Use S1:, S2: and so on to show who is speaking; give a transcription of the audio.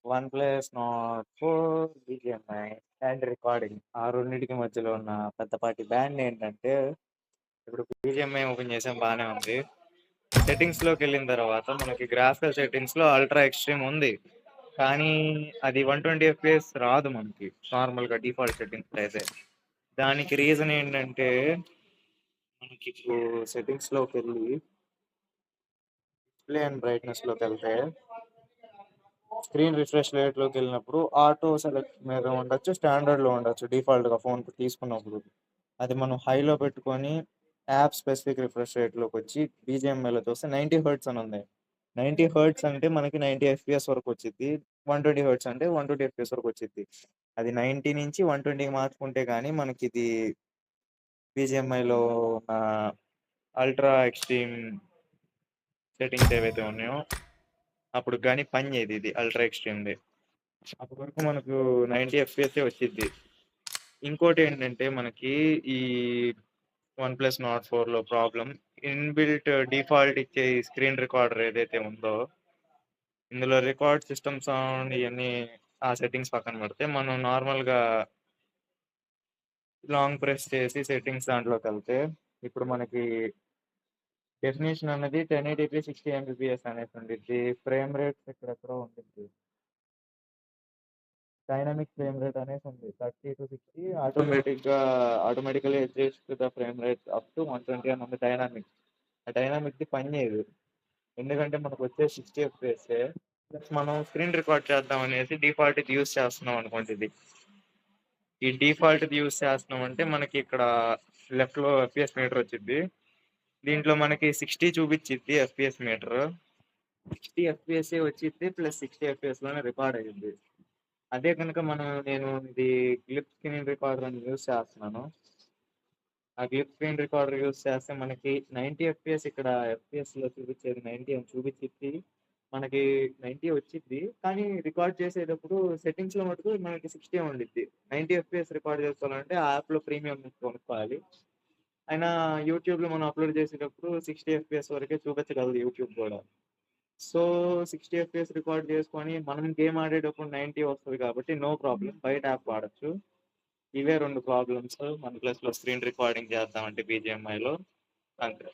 S1: One plus not 4 BGMI and recording. ఆ రెండిటికి మధ్యలో ఉన్న పెద్దపాటి బ్యాండ్ ఏంటంటే, ఇప్పుడు బీజీఎంఐ ఓపెన్ చేసాం బానే ఉంది. సెట్టింగ్స్ లోకి వెళ్ళిన తర్వాత మనకి గ్రాఫికల్ సెట్టింగ్స్ లో అల్ట్రా ఎక్స్ట్రీమ్ ఉంది. కానీ అది 120 FPS రాదు మనకి నార్మల్ గా డిఫాల్ట్ సెట్టింగ్స్ అయితే. దానికి రీజన్ ఏంటంటే, మనకి ఇప్పుడు సెట్టింగ్స్ లోకి వెళ్ళి డిస్ప్లే అండ్ బ్రైట్నెస్ లోకి వెళ్తే స్క్రీన్ రిఫ్రెష్ రేట్ లోకి వెళ్ళినప్పుడు ఆటో సెలెక్ట్ మీద ఉండొచ్చు, స్టాండర్డ్ లో ఉండొచ్చు డిఫాల్ట్ గా ఫోన్ తీసుకున్నప్పుడు. అది మనం హైలో పెట్టుకొని యాప్ స్పెసిఫిక్ రిఫ్రెష్ రేట్ లోకి వచ్చి బీజిఎంఐలో చూస్తే 90 హెర్ట్జ్ అని ఉంది. 90 హెర్ట్జ్ అంటే మనకి 90 FPS వరకు వచ్చింది. 120 హెర్ట్జ్ అంటే 120 FPS వరకు వచ్చింది. అది 90 నుంచి 120కి మార్చుకుంటే కానీ మనకి ఇది బీజిఎంఐలో ఉన్న అల్ట్రా ఎక్స్ట్రీమ్ సెట్టింగ్స్ ఏవైతే ఉన్నాయో అప్పుడు కానీ పని చేయదు ఇది అల్ట్రా ఎక్స్ట్రీమ్ది. అప్పటి వరకు మనకు 90 FPS వచ్చింది. ఇంకోటి ఏంటంటే మనకి ఈ వన్ ప్లస్ నాట్ 4లో ప్రాబ్లం ఇన్బిల్ట్ డిఫాల్ట్ ఇచ్చే స్క్రీన్ రికార్డర్ ఏదైతే ఉందో, ఇందులో రికార్డ్ సిస్టమ్ సౌండ్ ఇవన్నీ ఆ సెట్టింగ్స్ పక్కన పెడితే మనం నార్మల్గా లాంగ్ ప్రెస్ చేసి సెట్టింగ్స్ దాంట్లోకి వెళ్తే ఇప్పుడు మనకి డెఫినేషన్ అనేది 1080p 60 mbps అనేసి ఉండిద్ది. ఫ్రేమ్ రేట్స్ ఎక్కడెక్కడో ఉంటుంది. డైనమిక్ ఫ్రేమ్ రేట్ అనేసి ఉంది 30 to 60. Automatically adjust the frame rate up to 120 అని ఉంది డైనామిక్. ఆ డైనామిక్ది పని చేయదు, ఎందుకంటే మనకు వచ్చే 60 FPS. ప్లస్ మనం స్క్రీన్ రికార్డ్ చేద్దాం అనేసి డిఫాల్ట్ ఇది యూస్ చేస్తున్నాం అనుకోండి. ఈ డిఫాల్ట్ ఇది యూస్ చేస్తున్నాం అంటే మనకి ఇక్కడ లెఫ్ట్ లో ఎఫ్పిఎస్ మీటర్ వచ్చింది. దీంట్లో మనకి 60 చూపించిద్ది ఎఫ్పిఎస్ మీటర్. 60 FPS వచ్చింది ప్లస్ 60 FPS లోనే రికార్డ్ అయ్యింది. అదే కనుక నేను ఇది గ్లిప్ స్క్రీన్ రికార్డర్ అని యూస్ చేస్తున్నాను. ఆ గ్లిప్ స్క్రీన్ రికార్డర్ యూస్ చేస్తే మనకి 90 FPS ఇక్కడ ఎఫ్పిఎస్ లో చూపించేది 90 అని చూపించిద్ది. మనకి 90 వచ్చిద్ది, కానీ రికార్డ్ చేసేటప్పుడు సెట్టింగ్స్ లో మటుకు మనకి 60 ఉండిద్ది. 90 FPS రికార్డ్ చేసుకోవాలంటే ఆ యాప్ లో ప్రీమియం కొనుక్కోవాలి. అయినా యూట్యూబ్ లో మనం అప్లోడ్ చేసేటప్పుడు 60 FPS వరకే చూపించగలదు యూట్యూబ్ కూడా. సో 60 FPS రికార్డ్ చేసుకొని మనం గేమ్ ఆడేటప్పుడు 90 వస్తుంది కాబట్టి నో ప్రాబ్లం, బయట యాప్ వాడచ్చు. ఇవే రెండు ప్రాబ్లమ్స్ వన్ ప్లస్ లో స్క్రీన్ రికార్డింగ్ చేద్దామంటే బీజిఎంఐలో. అంతే.